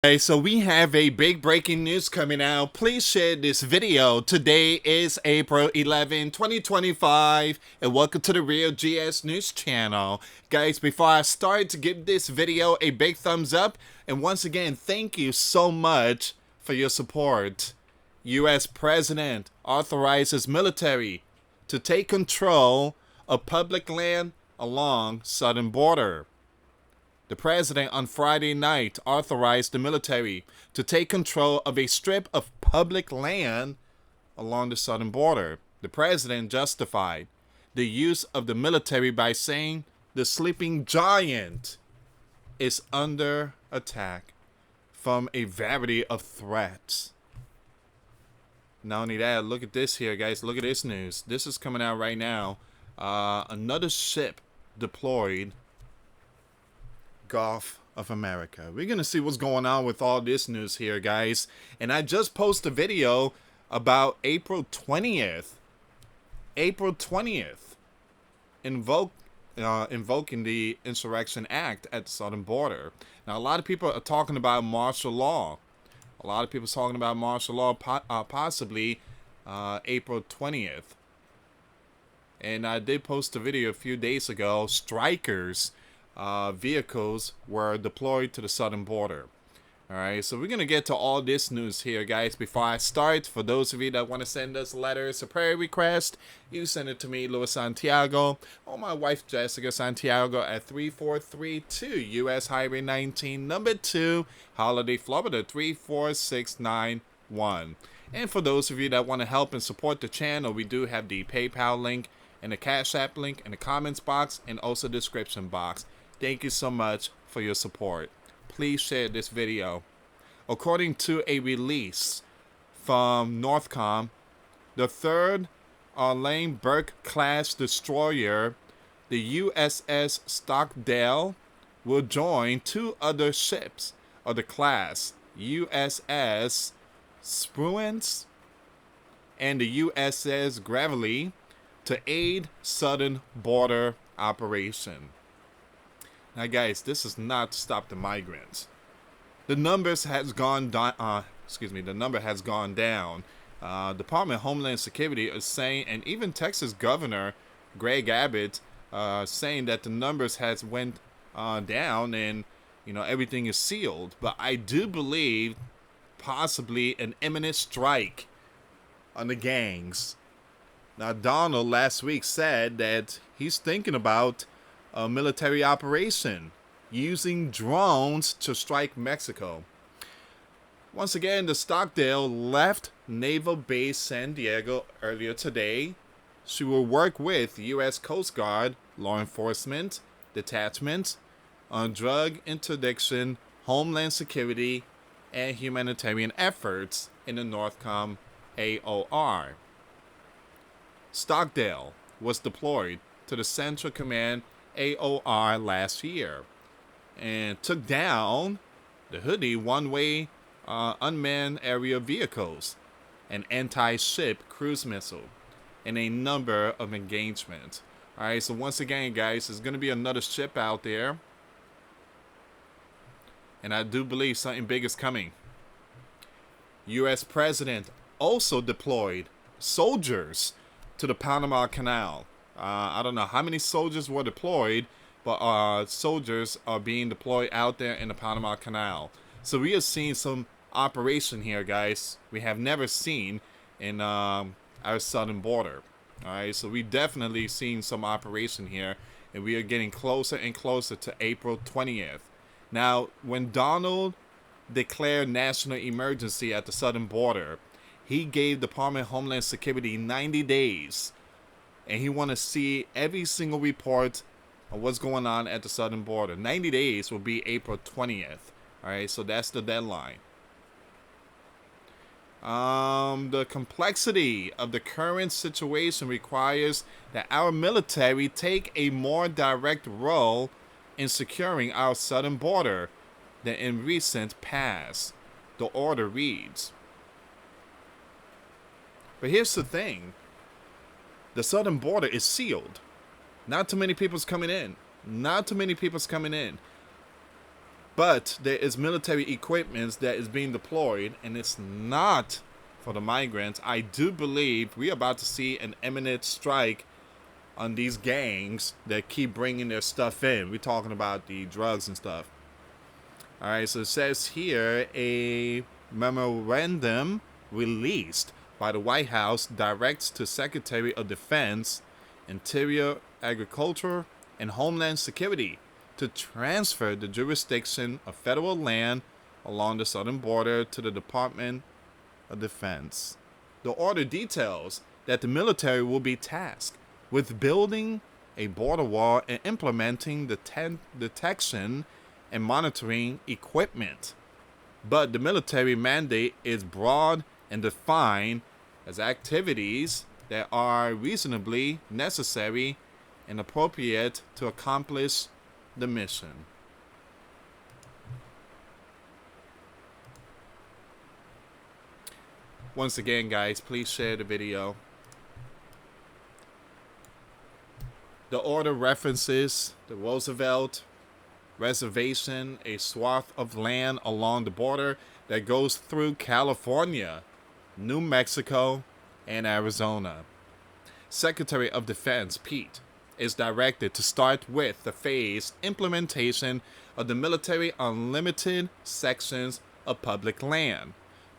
Okay, so we have a big breaking news coming out. Please share this video. Today is April 11, 2025, and welcome to the Real GS News channel. Guys, before I start, to give this video a big thumbs up, and once again, thank you so much for your support. US President authorizes military to take control of public land along southern border. The president on Friday night authorized the military to take control of a strip of public land along the southern border. The president justified the use of the military by saying the sleeping giant is under attack from a variety of threats. Not only that, look at this here, guys. Look at this news. This is coming out right now. Another ship deployed Gulf of America. We're gonna see what's going on with all this news here, guys. And I just posted a video about April 20th. April 20th. Invoking the Insurrection Act at the southern border. Now, a lot of people are talking about martial law. A lot of people are talking about martial law, possibly April 20th. And I did post a video a few days ago. Strikers vehicles were deployed to the southern border. Alright, so we're going to get to all this news here, guys. Before I start, for those of you that want to send us letters or prayer request, you send it to me, US Santiago, or my wife, Jessica Santiago, at 3432 US Highway 19, number 2, Holiday, Florida, 34691. And for those of you that want to help and support the channel, we do have the PayPal link and the Cash App link in the comments box and also description box. Thank you so much for your support. Please share this video. According to a release from Northcom, the third Lane Burke-class destroyer, the USS Stockdale, will join two other ships of the class, USS Spruance and the USS Gravely, to aid southern border operation. Now, guys, this is not to stop the migrants. The numbers has gone down. The number has gone down. Department of Homeland Security is saying, and even Texas Governor Greg Abbott saying that the numbers has went down, and everything is sealed. But I do believe possibly an imminent strike on the gangs. Now, Donald last week said that he's thinking about a military operation using drones to strike Mexico. Once again, the Stockdale left Naval Base Santiago earlier today. She will work with U.S. Coast Guard, law enforcement, detachments on drug interdiction, homeland security, and humanitarian efforts in the Northcom AOR. Stockdale was deployed to the Central Command AOR last year and took down the Hoodie one-way unmanned aerial vehicles, an anti-ship cruise missile, and a number of engagements. Alright, so once again, guys, there's going to be another ship out there, and I do believe something big is coming. U.S. President also deployed soldiers to the Panama Canal. I don't know how many soldiers were deployed, but soldiers are being deployed out there in the Panama Canal. So we are seeing some operation here, guys, we have never seen in our southern border. Alright, so we definitely seen some operation here, and we are getting closer and closer to April 20th. Now, when Donald declared national emergency at the southern border, he gave Department of Homeland Security 90 days. And he want to see every single report of what's going on at the southern border. 90 days will be April 20th. Alright, so that's the deadline. The complexity of the current situation requires that our military take a more direct role in securing our southern border than in recent past, the order reads. But here's the thing. The southern border is sealed. Not too many people's coming in. Not too many people's coming in. But there is military equipment that is being deployed, and it's not for the migrants. I do believe we're about to see an imminent strike on these gangs that keep bringing their stuff in. We're talking about the drugs and stuff. All right, so it says here a memorandum released by the White House directs to Secretary of Defense, Interior, Agriculture, and Homeland Security to transfer the jurisdiction of federal land along the southern border to the Department of Defense. The order details that the military will be tasked with building a border wall and implementing the detection and monitoring equipment. But the military mandate is broad and defined as activities that are reasonably necessary and appropriate to accomplish the mission. Once again, guys, please share the video. The order references the Roosevelt Reservation, a swath of land along the border that goes through California, New Mexico, and Arizona. Secretary of Defense Pete is directed to start with the phased implementation of the military unlimited sections of public land.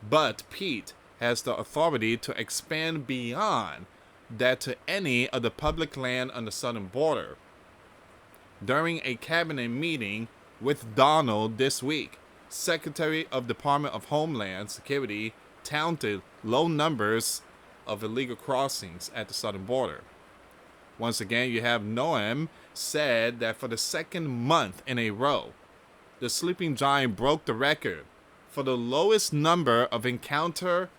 But Pete has the authority to expand beyond that to any of the public land on the southern border. During a cabinet meeting with Donald this week, Secretary of Department of Homeland Security counted low numbers of illegal crossings at the southern border. Once again, you have Noam said that for the second month in a row, the sleeping giant broke the record for the lowest number of encounter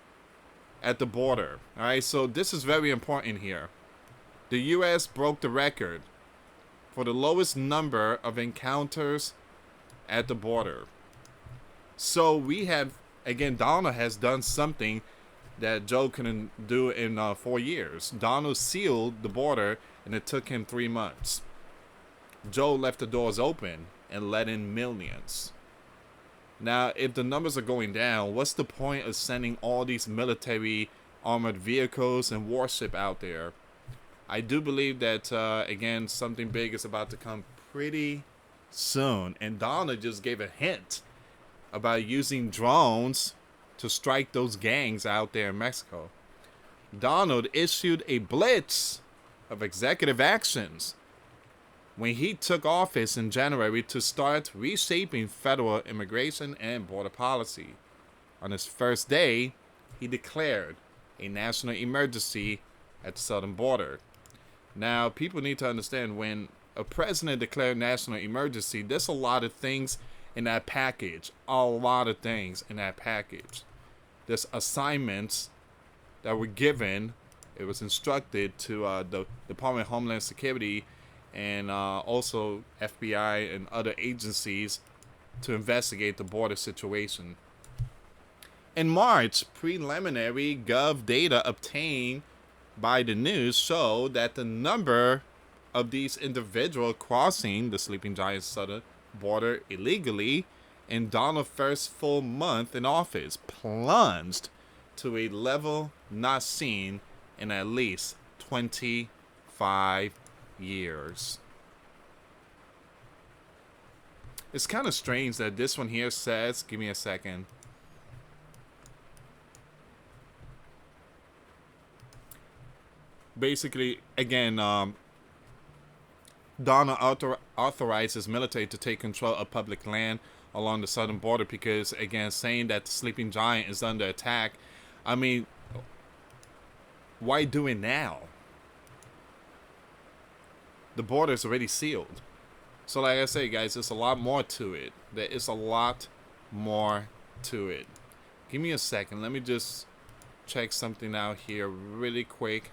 at the border. All right, so this is very important here. The U.S. broke the record for the lowest number of encounters at the border. So we have, again, Donald has done something that Joe couldn't do in 4 years. Donald sealed the border, and it took him 3 months. Joe left the doors open and let in millions. Now, if the numbers are going down, what's the point of sending all these military armored vehicles and warship out there? I do believe that, again, something big is about to come pretty soon. And Donald just gave a hint about using drones to strike those gangs out there in Mexico. Donald issued a blitz of executive actions when he took office in January to start reshaping federal immigration and border policy. On his first day, he declared a national emergency at the southern border. Now, people need to understand, when a president declared national emergency, there's a lot of things in that package. A lot of things in that package. There's assignments that were given. It was instructed to the Department of Homeland Security and also FBI and other agencies to investigate the border situation. In March, preliminary Gov data obtained by the news show that the number of these individuals crossing the sleeping giant's southern border illegally in Donald's first full month in office plunged to a level not seen in at least 25 years. It's kind of strange that this one here says, give me a second. Basically, again, Donald authorizes military to take control of public land along the southern border because, again, saying that the sleeping giant is under attack. I mean, why do it now? The border is already sealed. So like I say, guys, there's a lot more to it. There is a lot more to it. Give me a second. Let me just check something out here really quick.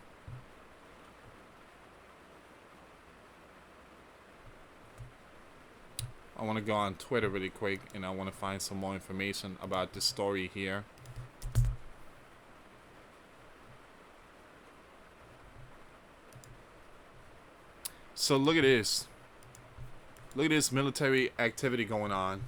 I want to go on Twitter really quick, and I want to find some more information about this story here. So look at this. Look at this military activity going on.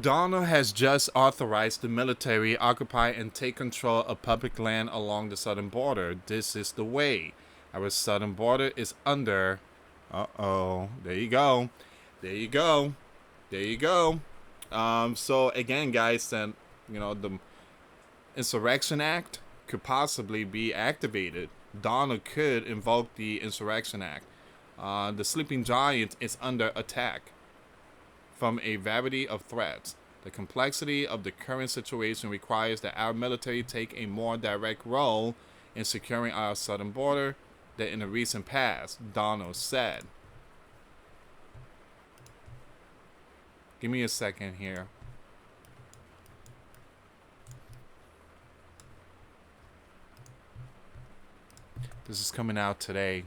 Donald has just authorized the military occupy and take control of public land along the southern border. This is the way. Our southern border is under. There you go. There you go. There you go. So again, guys, then the Insurrection Act could possibly be activated. Donald could invoke the Insurrection Act. The sleeping giant is under attack from a variety of threats. The complexity of the current situation requires that our military take a more direct role in securing our southern border than in the recent past, Donald said. Give me a second here. This is coming out today.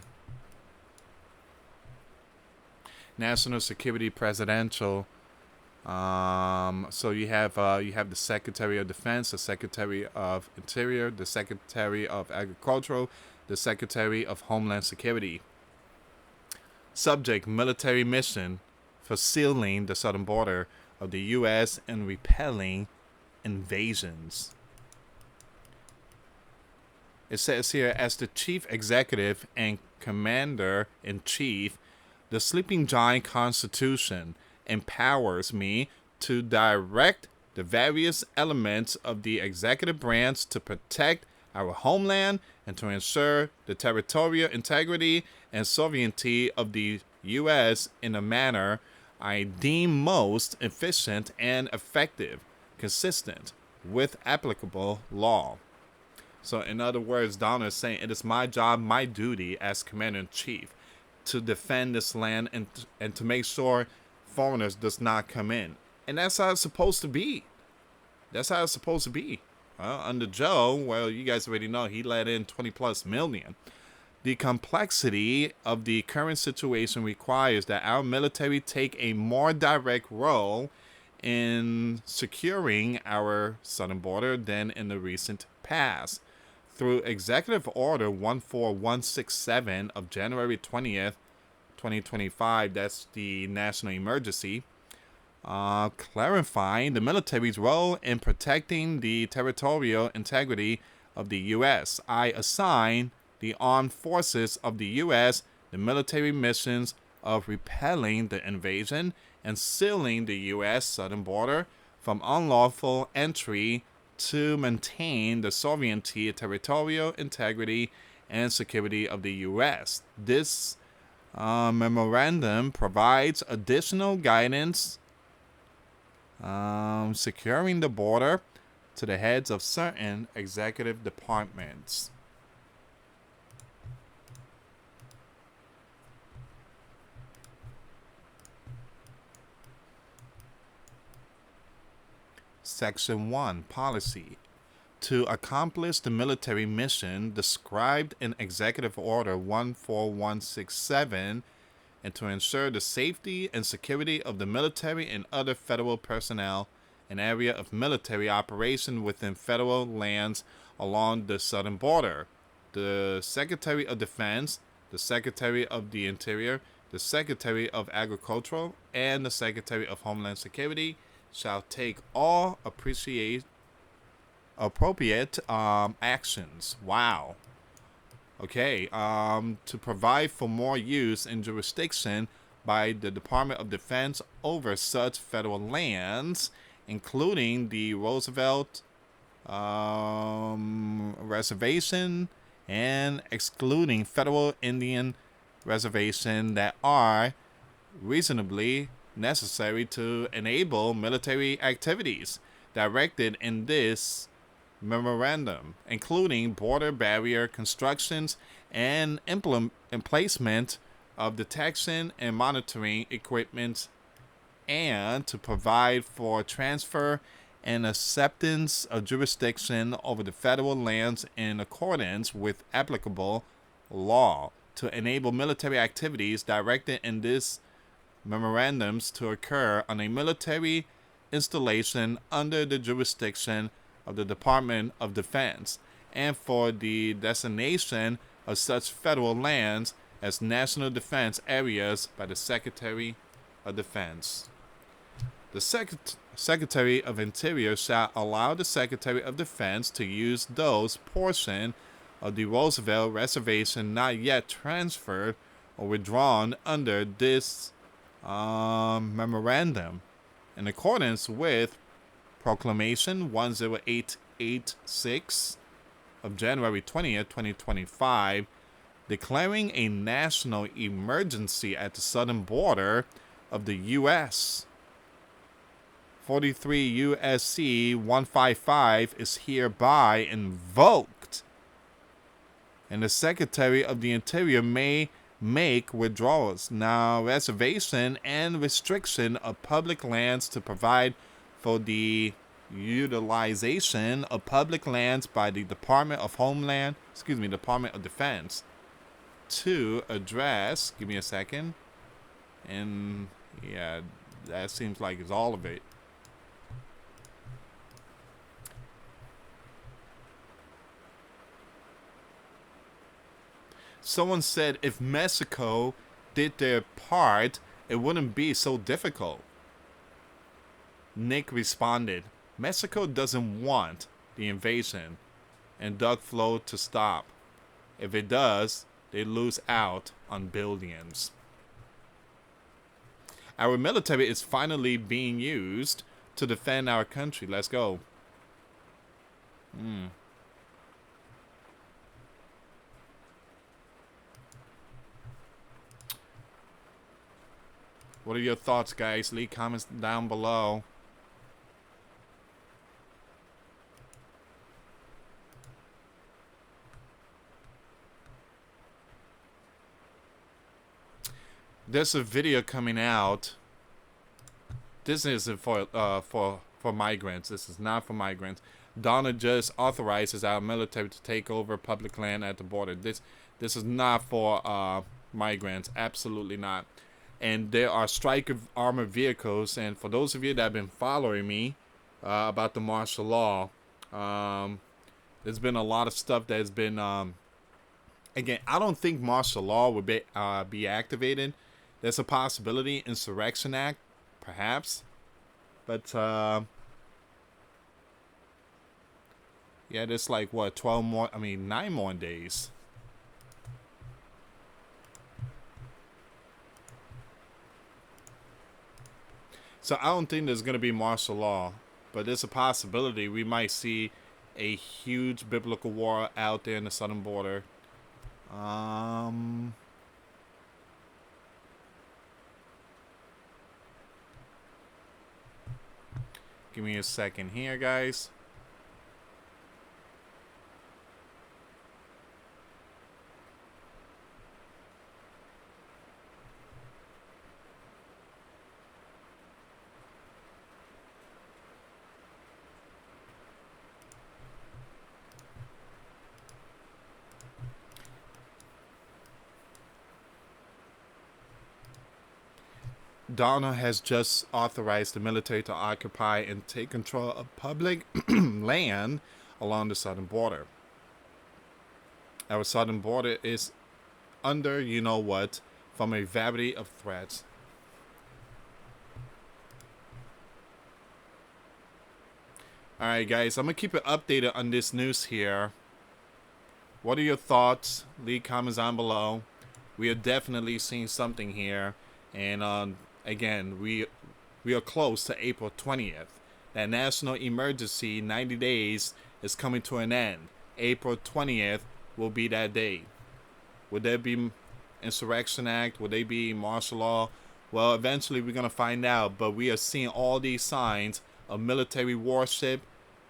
National Security Presidential. So you have the Secretary of Defense, the Secretary of Interior, the Secretary of Agriculture, the Secretary of Homeland Security. Subject: military mission for sealing the southern border of the U.S. and repelling invasions. It says here, as the Chief Executive and Commander-in-Chief, the Sleeping Giant Constitution empowers me to direct the various elements of the executive branch to protect our homeland and to ensure the territorial integrity and sovereignty of the U.S. in a manner I deem most efficient and effective, consistent with applicable law. So in other words, Donald is saying it is my job, my duty as Commander-in-Chief to defend this land and to make sure foreigners does not come in. And that's how it's supposed to be. That's how it's supposed to be. Under Joe, well, you guys already know he let in 20 plus million. The complexity of the current situation requires that our military take a more direct role in securing our southern border than in the recent past. Through Executive Order 14167 of January 20th, 2025, that's the national emergency, clarifying the military's role in protecting the territorial integrity of the U.S. I assign the armed forces of the U.S. the military missions of repelling the invasion and sealing the U.S. southern border from unlawful entry to maintain the sovereignty, territorial integrity, and security of the U.S. This memorandum provides additional guidance securing the border to the heads of certain executive departments. Section 1. Policy. To accomplish the military mission described in Executive Order 14167 and to ensure the safety and security of the military and other federal personnel in area of military operation within federal lands along the southern border. The Secretary of Defense, the Secretary of the Interior, the Secretary of Agriculture, and the Secretary of Homeland Security shall take all appropriate actions. Wow. Okay. To provide for more use in jurisdiction by the Department of Defense over such federal lands, including the Roosevelt Reservation and excluding federal Indian reservation that are reasonably necessary to enable military activities directed in this memorandum, including border barrier constructions and emplacement of detection and monitoring equipment, and to provide for transfer and acceptance of jurisdiction over the federal lands in accordance with applicable law, to enable military activities directed in this memorandums to occur on a military installation under the jurisdiction of the Department of Defense, and for the designation of such federal lands as national defense areas by the Secretary of Defense. The Secretary of Interior shall allow the Secretary of Defense to use those portion of the Roosevelt Reservation not yet transferred or withdrawn under this memorandum in accordance with Proclamation 10886 of January 20th, 2025, declaring a national emergency at the southern border of the U.S. 43 U.S.C. 155 is hereby invoked, and the Secretary of the Interior may make withdrawals, now reservation and restriction of public lands to provide for the utilization of public lands by the Department of Defense to address, give me a second, and yeah, that seems like it's all of it. Someone said if Mexico did their part, it wouldn't be so difficult. Nick responded, Mexico doesn't want the invasion and drug flow to stop. If it does, they lose out on billions. Our military is finally being used to defend our country. Let's go. What are your thoughts, guys? Leave comments down below. There's a video coming out. This isn't for migrants. This is not for migrants. Donald just authorizes our military to take over public land at the border. This is not for migrants. Absolutely not. And there are Stryker armored vehicles. And for those of you that have been following me about the martial law, there's been a lot of stuff that has been. Again, I don't think martial law would be activated. There's a possibility, Insurrection Act, perhaps. But yeah, there's like what 9 more days. So I don't think there's going to be martial law, but there's a possibility we might see a huge biblical war out there in the southern border. Give me a second here, guys. Donald has just authorized the military to occupy and take control of public land along the southern border. Our southern border is under, you know what, from a variety of threats. Alright guys, I'm going to keep it updated on this news here. What are your thoughts? Leave comments down below. We are definitely seeing something here. And again, we are close to April 20th. That national emergency, 90 days, is coming to an end. April 20th will be that day. Would there be Insurrection Act? Would they be martial law? Well, eventually we're going to find out. But we are seeing all these signs of military warship,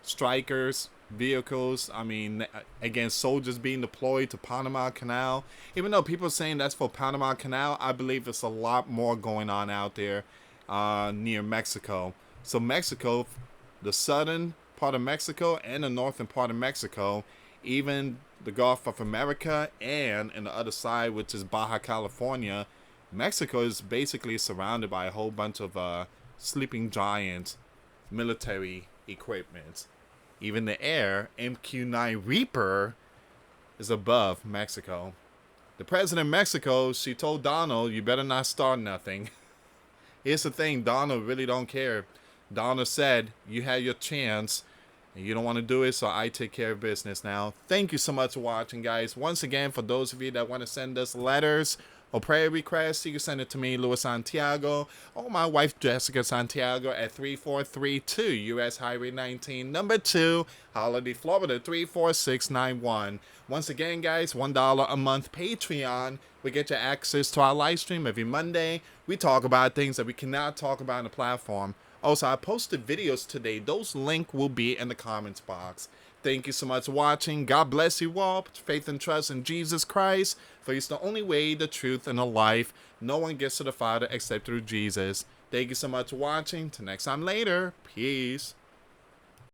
strikers, vehicles. I mean, again, soldiers being deployed to Panama Canal. Even though people are saying that's for Panama Canal, I believe there's a lot more going on out there near Mexico. So Mexico, the southern part of Mexico and the northern part of Mexico, even the Gulf of America, and in the other side, which is Baja California, Mexico is basically surrounded by a whole bunch of sleeping giant military equipment. Even the air, MQ-9 Reaper, is above Mexico. The president of Mexico, she told Donald, you better not start nothing. Here's the thing, Donna really don't care. Donna said you had your chance and you don't want to do it, so I take care of business now. Thank you so much for watching, guys. Once again, for those of you that want to send us letters or prayer requests, you can send it to me, US Santiago, or my wife, Jessica Santiago, at 3432 US Highway 19, number 2, Holiday, Florida, 34691. Once again, guys, $1 a month Patreon. We get you access to our live stream every Monday. We talk about things that we cannot talk about on the platform. Also, I posted videos today. Those links will be in the comments box. Thank you so much for watching. God bless you all. Put your faith and trust in Jesus Christ, for He's the only way, the truth, and the life. No one gets to the Father except through Jesus. Thank you so much for watching. Till next time later. Peace.